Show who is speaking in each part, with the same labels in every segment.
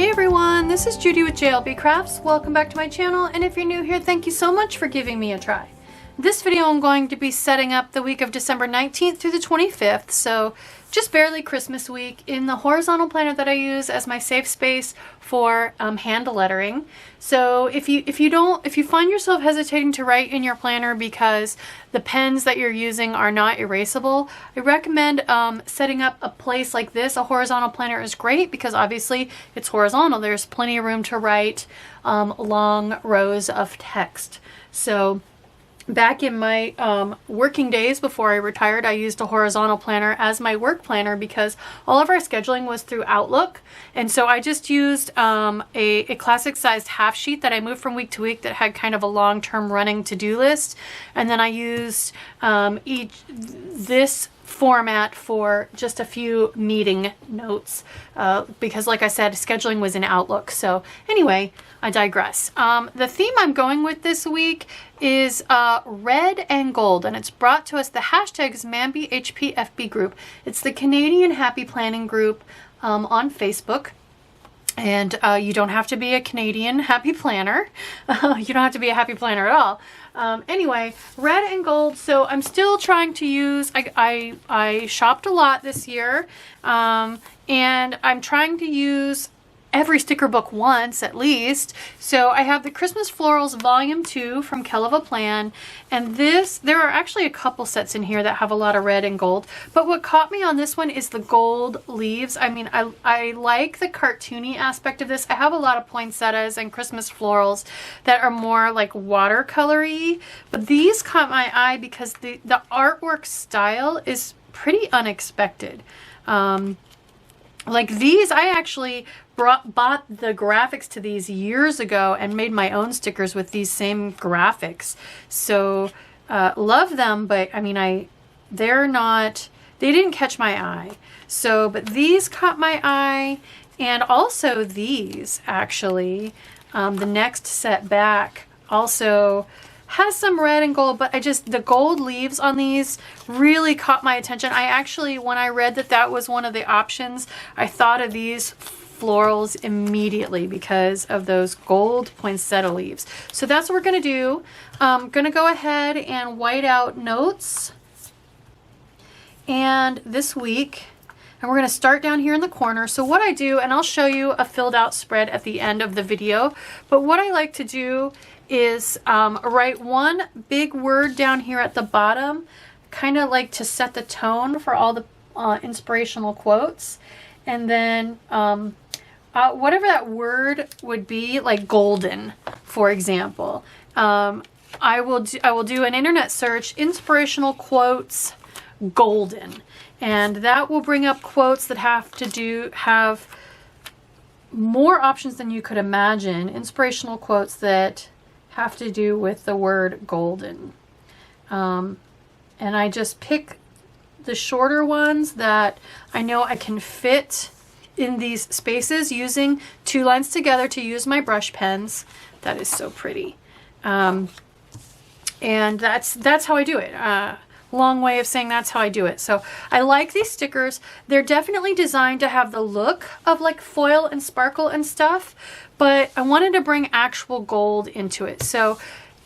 Speaker 1: Hey everyone, this is Judi with JLBCrafts. Welcome back to my channel, and if you're new here, thank you so much for giving me a try. This video I'm going to be setting up the week of December 19th through the 25th, so just barely Christmas week, in the horizontal planner that I use as my safe space for hand lettering. So if you find yourself hesitating to write in your planner because the pens that you're using are not erasable, I recommend setting up a place like this. A horizontal planner is great because obviously it's horizontal. There's plenty of room to write long rows of text. So back in my working days before I retired, I used a horizontal planner as my work planner because all of our scheduling was through Outlook. And so I just used a classic sized half sheet that I moved from week to week that had kind of a long-term running to-do list. And then I used this format for just a few meeting notes because, like I said, scheduling was in Outlook. So anyway, I digress. The theme I'm going with this week is red and gold, and it's brought to us. The hashtag is Mambi HPFB group. It's the Canadian Happy Planning group on Facebook. And you don't have to be a Canadian happy planner. You don't have to be a happy planner at all. Anyway, red and gold. So I'm still trying to use, I shopped a lot this year, and I'm trying to use every sticker book once at least. So I have the Christmas Florals Volume 2 from Kelofaplan, and there are actually a couple sets in here that have a lot of red and gold, but what caught me on this one is the gold leaves. I mean, I like the cartoony aspect of this. I have a lot of poinsettias and Christmas florals that are more like watercolory, but these caught my eye because the artwork style is pretty unexpected. Like these, I actually bought the graphics to these years ago and made my own stickers with these same graphics. So love them, but I mean, they didn't catch my eye. So, but these caught my eye, and also these actually, the next set back also has some red and gold, but the gold leaves on these really caught my attention. I actually, when I read that was one of the options, I thought of these florals immediately because of those gold poinsettia leaves. So that's what we're gonna do. I'm gonna go ahead and white out notes. And this week, and we're gonna start down here in the corner. So what I do, and I'll show you a filled out spread at the end of the video, but what I like to do is write one big word down here at the bottom, kind of like to set the tone for all the inspirational quotes. And then whatever that word would be, like golden, for example. I will do an internet search, inspirational quotes golden, and that will bring up quotes that have more options than you could imagine. Inspirational quotes that have to do with the word golden. And I just pick the shorter ones that I know I can fit in these spaces using two lines together to use my brush pens. That is so pretty. And that's how I do it. Long way of saying that's how I do it. So I like these stickers. They're definitely designed to have the look of like foil and sparkle and stuff, but I wanted to bring actual gold into it. So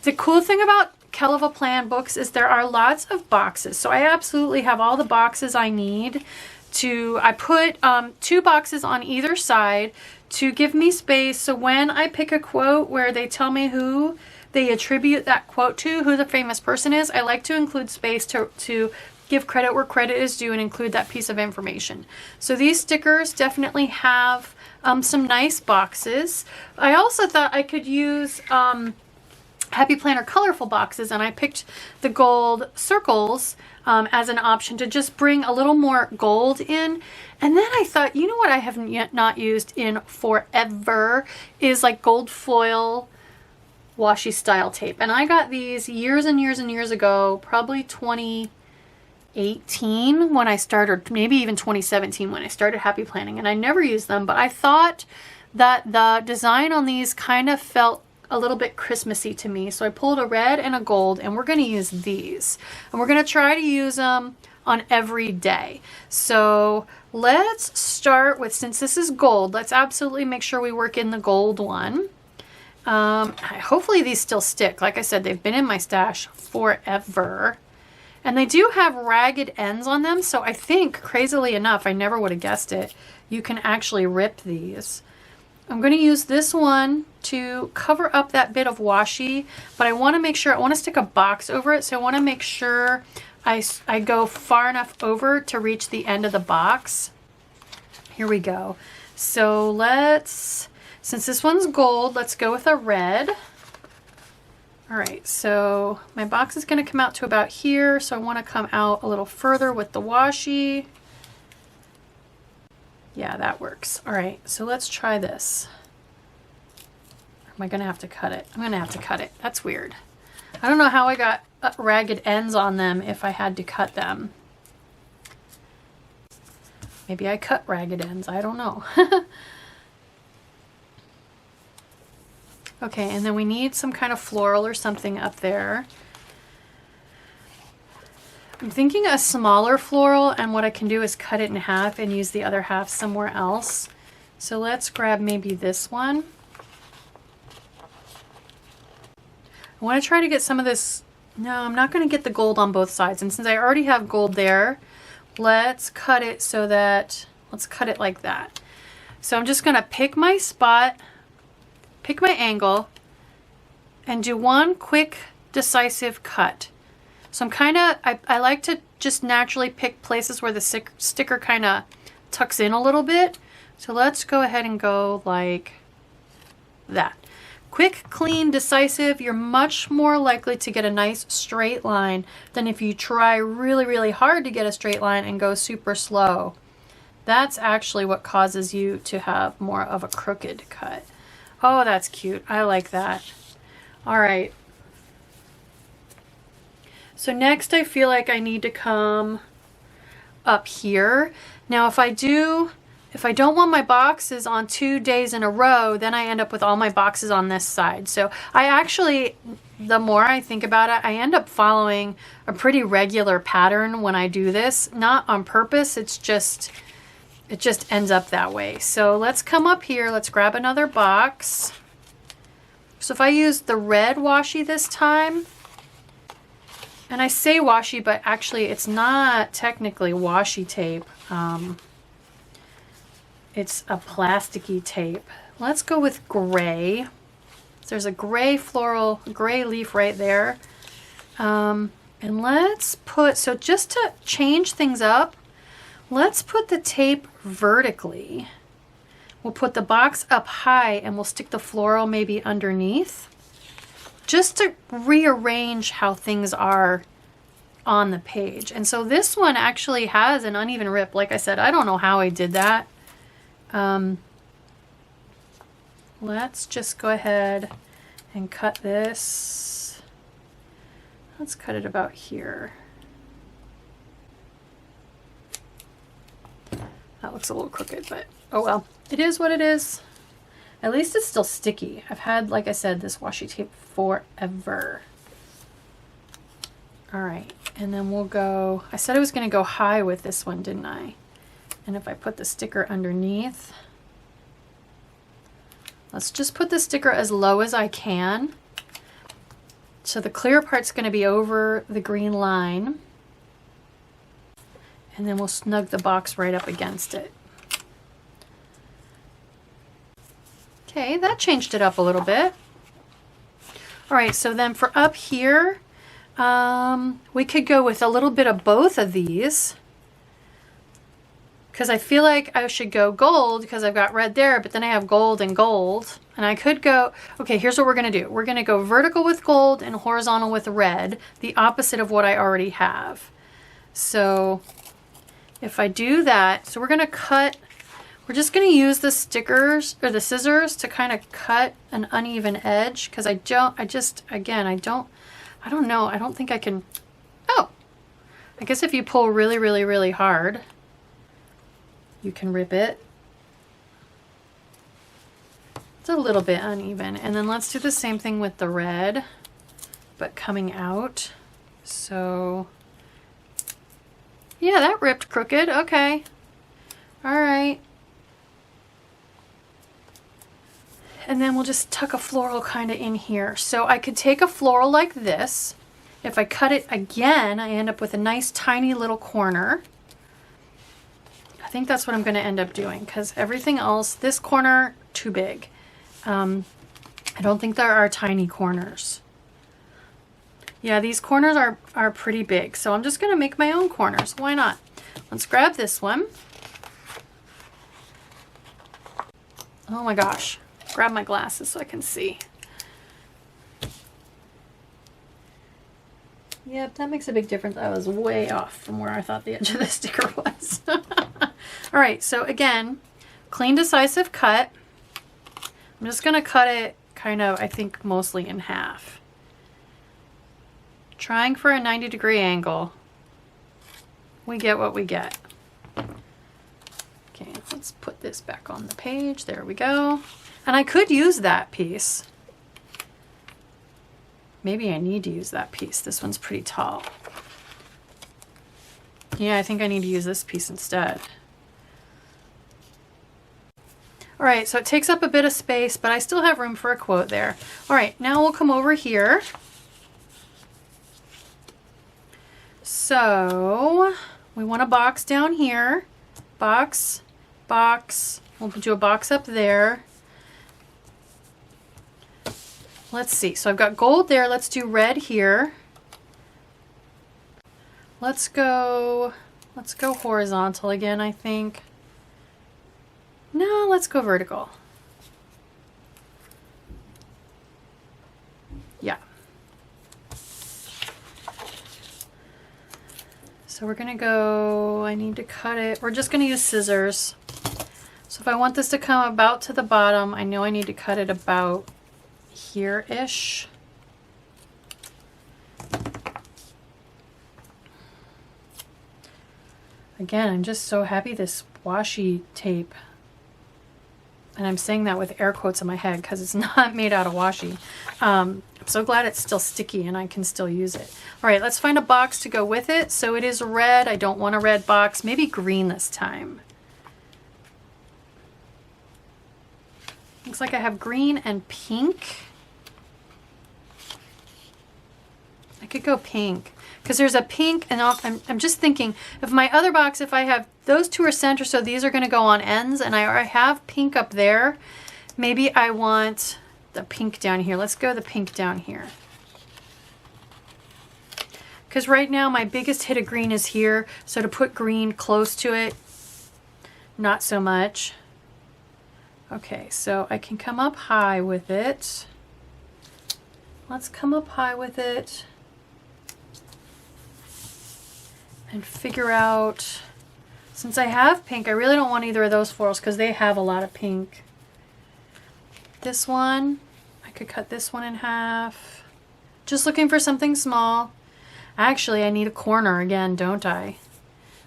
Speaker 1: the cool thing about Kelofaplan books is there are lots of boxes. So I absolutely have all the boxes I need I put 2 boxes on either side to give me space. So when I pick a quote where they tell me who they attribute that quote to, who the famous person is, I like to include space to give credit where credit is due and include that piece of information. So these stickers definitely have some nice boxes. I also thought I could use Happy Planner colorful boxes, and I picked the gold circles as an option to just bring a little more gold in. And then I thought, you know what I haven't yet not used in forever is like gold foil washi style tape. And I got these years and years and years ago, probably 2018 when I started, maybe even 2017 when I started Happy Planning, and I never used them, but I thought that the design on these kind of felt a little bit Christmassy to me. So I pulled a red and a gold, and we're going to use these. And we're going to try to use them on every day. So let's start with, since this is gold, let's absolutely make sure we work in the gold one. Hopefully these still stick. Like I said, they've been in my stash forever. And they do have ragged ends on them, so I think, crazily enough, I never would have guessed it, you can actually rip these. I'm going to use this one to cover up that bit of washi, but I want to make sure, I want to stick a box over it, so I want to make sure I go far enough over to reach the end of the box. Here we go. So let's, since this one's gold, let's go with a red. All right, so my box is going to come out to about here, so I want to come out a little further with the washi. Yeah, that works. All right, so let's try this. Am I going to have to cut it? I'm going to have to cut it. That's weird. I don't know how I got ragged ends on them if I had to cut them. Maybe I cut ragged ends. I don't know. Okay, and then we need some kind of floral or something up there. I'm thinking a smaller floral, and what I can do is cut it in half and use the other half somewhere else. So let's grab maybe this one. I want to try to get some of this. No, I'm not going to get the gold on both sides. And since I already have gold there, let's cut it so that, let's cut it like that. So I'm just going to pick my spot, pick my angle, and do one quick decisive cut. So I'm kind of, I like to just naturally pick places where the sticker kind of tucks in a little bit. So let's go ahead and go like that. Quick, clean, decisive. You're much more likely to get a nice straight line than if you try really, really hard to get a straight line and go super slow. That's actually what causes you to have more of a crooked cut. Oh, that's cute. I like that. All right. So next I feel like I need to come up here. Now if I don't want my boxes on 2 days in a row, then I end up with all my boxes on this side. So I actually, the more I think about it, I end up following a pretty regular pattern when I do this. Not on purpose, it just ends up that way. So let's come up here, let's grab another box. So if I use the red washi this time, and I say washi, but actually it's not technically washi tape. It's a plasticky tape. Let's go with gray. So there's a gray floral, gray leaf right there. And let's put, so just to change things up, let's put the tape vertically. We'll put the box up high and we'll stick the floral maybe underneath, just to rearrange how things are on the page. And so this one actually has an uneven rip. Like I said, I don't know how I did that. Let's just go ahead and cut this. Let's cut it about here. That looks a little crooked, but oh well. It is what it is. At least it's still sticky. I've had, like I said, this washi tape forever. All right, and then we'll go, I said I was gonna go high with this one, didn't I? And if I put the sticker underneath, let's just put the sticker as low as I can. So the clear part's gonna be over the green line. And then we'll snug the box right up against it. Okay, that changed it up a little bit. All right, so then for up here, we could go with a little bit of both of these, because I feel like I should go gold because I've got red there, but then I have gold and gold. And I could go, okay, here's what we're gonna do. We're gonna go vertical with gold and horizontal with red, the opposite of what I already have. So if I do that, so we're gonna cut, we're just gonna use the stickers or the scissors to kind of cut an uneven edge, because I don't know, I don't think I can, oh, I guess if you pull really, really, really hard, you can rip it. It's a little bit uneven. And then let's do the same thing with the red, but coming out. So Yeah, that ripped crooked. Okay. All right. And then we'll just tuck a floral kind of in here. So I could take a floral like this. If I cut it again, I end up with a nice tiny little corner. I think that's what I'm going to end up doing because everything else, this corner, too big. I don't think there are tiny corners. Yeah, these corners are pretty big. So I'm just going to make my own corners. Why not? Let's grab this one. Oh my gosh. Grab my glasses so I can see. Yep, that makes a big difference. I was way off from where I thought the edge of the sticker was. All right, so again, clean decisive cut. I'm just gonna cut it kind of, I think, mostly in half. Trying for a 90-degree angle. We get what we get. Okay, let's put this back on the page. There we go. And I could use that piece. Maybe I need to use that piece. This one's pretty tall. Yeah, I think I need to use this piece instead. All right, so it takes up a bit of space, but I still have room for a quote there. All right, now we'll come over here. So we want a box down here. Box, box. We'll do a box up there. Let's see, so I've got gold there. Let's do red here. Let's go horizontal again, I think. No, let's go vertical. Yeah. So we're gonna go, I need to cut it. We're just gonna use scissors. So if I want this to come about to the bottom, I know I need to cut it about here-ish. Again, I'm just so happy this washi tape, and I'm saying that with air quotes in my head because it's not made out of washi. I'm so glad it's still sticky and I can still use it. All right, let's find a box to go with it. So it is red. I don't want a red box. Maybe green this time. Looks like I have green and pink. I could go pink because there's a pink, and I'm just thinking if my other box, if I have those two are center, so these are going to go on ends, and I have pink up there. Maybe I want the pink down here. Let's go the pink down here. Because right now my biggest hit of green is here, so to put green close to it, not so much. Okay, so I can come up high with it. Let's come up high with it and figure out, since I have pink, I really don't want either of those florals because they have a lot of pink. This one, I could cut this one in half. Just looking for something small. Actually, I need a corner again, don't I?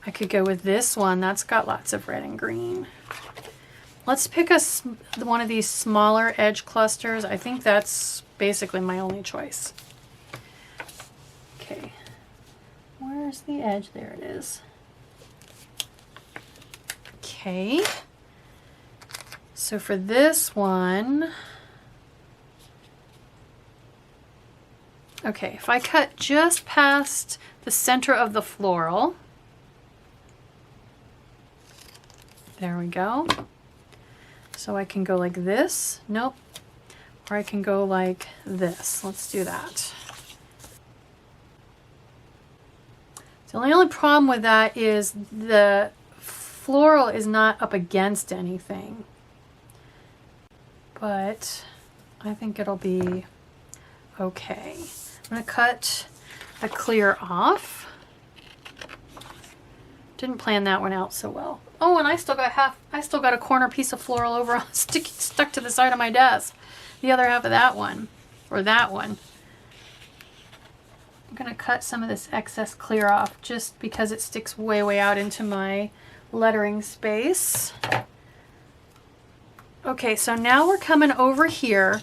Speaker 1: I could go with this one. That's got lots of red and green. Let's pick one of these smaller edge clusters. I think that's basically my only choice. Okay, where's the edge? There it is. Okay, so for this one, okay, if I cut just past the center of the floral, there we go. So I can go like this. Nope. Or I can go like this. Let's do that. The only problem with that is the floral is not up against anything. But I think it'll be okay. I'm going to cut the clear off. Didn't plan that one out so well. Oh, and I still got a corner piece of floral over stuck to the side of my desk. The other half of that one, or that one. I'm gonna cut some of this excess clear off just because it sticks way out into my lettering space. Okay, so now we're coming over here.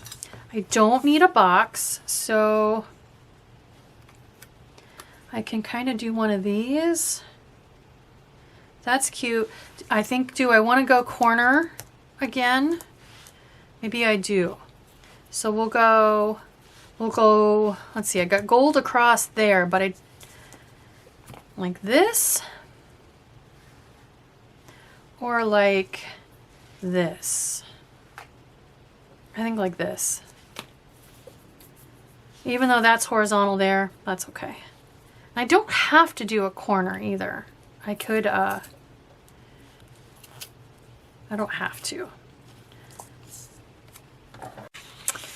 Speaker 1: I don't need a box, so I can kind of do one of these. That's cute. I think, do I want to go corner again? Maybe I do. So we'll go, let's see, I got gold across there, but I, like this, or like this. I think like this. Even though that's horizontal there, that's okay. I don't have to do a corner either. I could, I don't have to.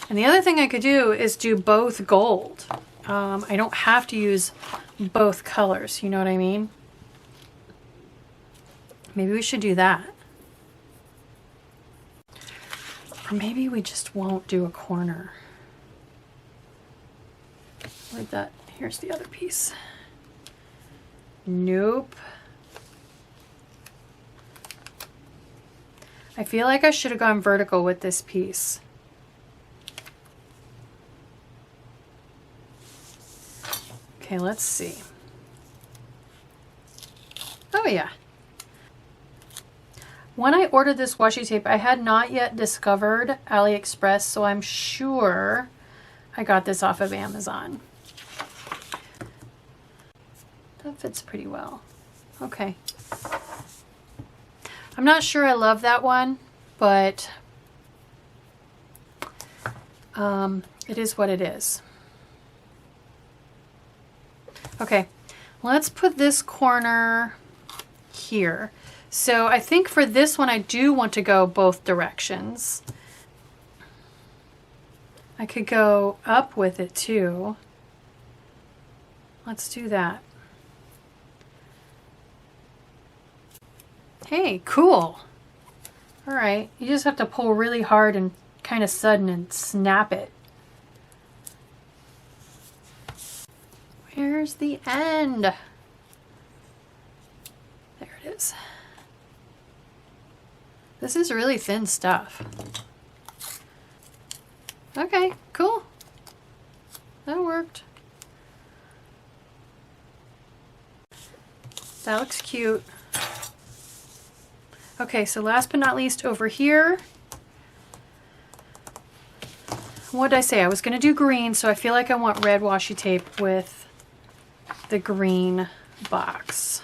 Speaker 1: And the other thing I could do is do both gold. I don't have to use both colors, you know what I mean? Maybe we should do that. Or maybe we just won't do a corner. Where'd that? Here's the other piece. Nope. I feel like I should have gone vertical with this piece. Okay, let's see. Oh yeah. When I ordered this washi tape, I had not yet discovered AliExpress, so I'm sure I got this off of Amazon. That fits pretty well. Okay. I'm not sure I love that one, but it is what it is. Okay, let's put this corner here. So I think for this one, I do want to go both directions. I could go up with it too. Let's do that. Hey, cool. All right, you just have to pull really hard and kind of sudden and snap it. Where's the end? There it is. This is really thin stuff. Okay, cool. That worked. That looks cute. Okay, so last but not least over here. What did I say? I was going to do green, so I feel like I want red washi tape with the green box.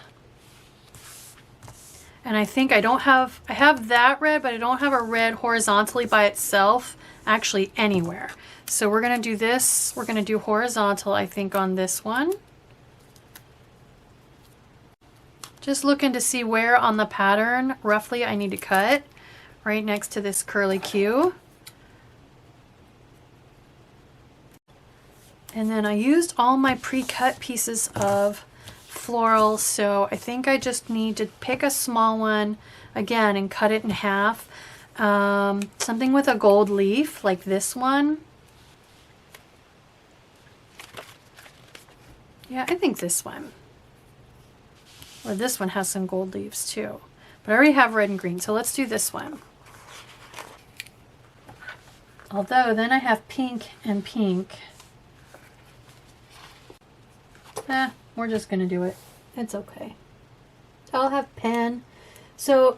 Speaker 1: And I think I have that red, but I don't have a red horizontally by itself, actually anywhere. So we're going to do this. We're going to do horizontal, I think, on this one. Just looking to see where on the pattern, roughly, I need to cut. Right next to this curly Q. And then I used all my pre-cut pieces of floral, so I think I just need to pick a small one again and cut it in half. Something with a gold leaf like this one. Yeah, I think this one. Or this one has some gold leaves too. But I already have red and green, so let's do this one. Although then I have pink and pink. We're just gonna do it. It's okay. I'll have pen. So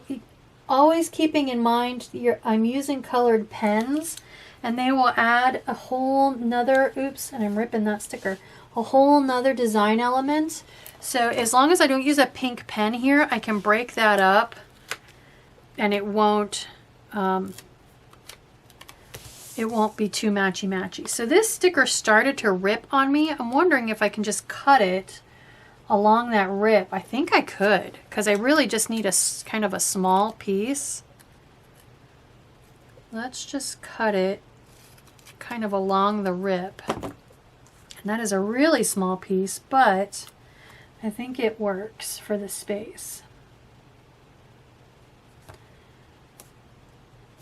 Speaker 1: always keeping in mind I'm using colored pens, and they will add a whole nother, oops, and I'm ripping that sticker, a whole nother design element. So as long as I don't use a pink pen here, I can break that up and it won't be too matchy-matchy. So this sticker started to rip on me. I'm wondering if I can just cut it along that rip. I think I could, because I really just need a kind of a small piece. Let's just cut it kind of along the rip. And that is a really small piece, but I think it works for the space.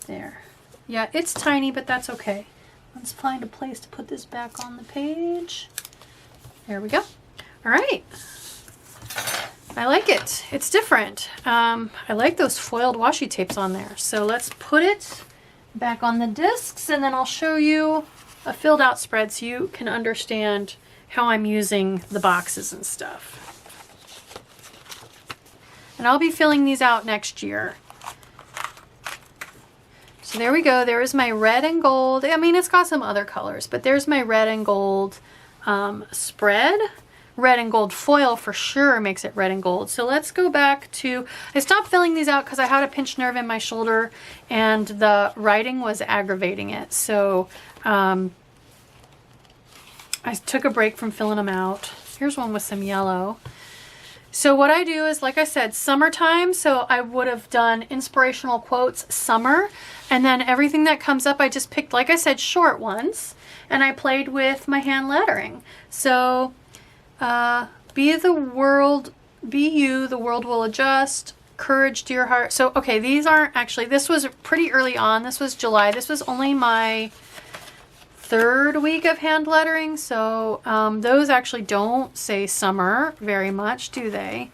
Speaker 1: There. Yeah, it's tiny, but that's okay. Let's find a place to put this back on the page. There we go. All right. I like it. It's different. I like those foiled washi tapes on there. So let's put it back on the discs, and then I'll show you a filled out spread so you can understand how I'm using the boxes and stuff. And I'll be filling these out next year. So there we go. There is my red and gold. I mean, it's got some other colors, but there's my red and gold spread. Red and gold foil for sure makes it red and gold. So let's go back to, I stopped filling these out because I had a pinched nerve in my shoulder and the writing was aggravating it. So I took a break from filling them out. Here's one with some yellow. So what I do is, like I said, summertime. So I would have done inspirational quotes summer, and then everything that comes up, I just picked, like I said, short ones, and I played with my hand lettering. So be the world, be you, the world will adjust, courage, dear heart. So, okay, these aren't actually, this was pretty early on. This was July. This was only my 3rd week of hand lettering. So, those actually don't say summer very much, do they?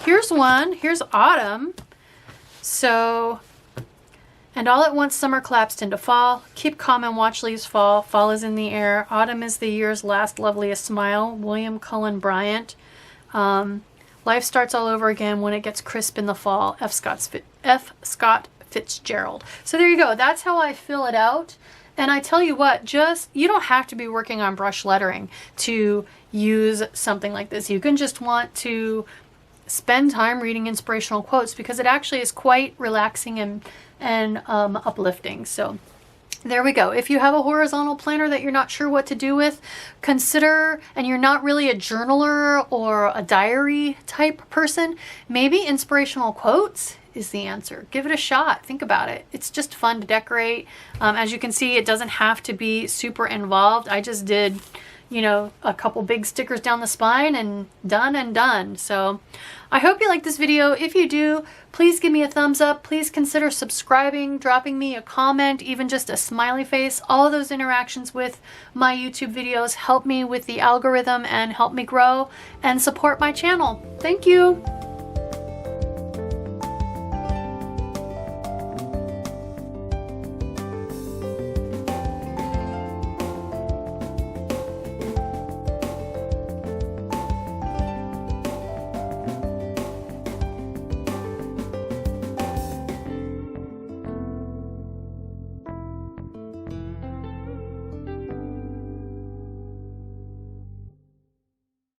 Speaker 1: Here's one. Here's autumn. So, and all at once summer collapsed into fall. Keep calm and watch leaves fall. Fall is in the air. Autumn is the year's last loveliest smile. William Cullen Bryant. Life starts all over again when it gets crisp in the fall. F. Scott Fitzgerald. So there you go. That's how I fill it out. And I tell you what, just, you don't have to be working on brush lettering to use something like this. You can just want to spend time reading inspirational quotes because it actually is quite relaxing and uplifting. So there we go. If you have a horizontal planner that you're not sure what to do with, consider, and you're not really a journaler or a diary type person, maybe inspirational quotes is the answer. Give it a shot. Think about it. It's just fun to decorate. As you can see, it doesn't have to be super involved. I just did, you know, a couple big stickers down the spine and done. So I hope you like this video. If you do, please give me a thumbs up. Please consider subscribing, dropping me a comment, even just a smiley face. All of those interactions with my YouTube videos help me with the algorithm and help me grow and support my channel. Thank you.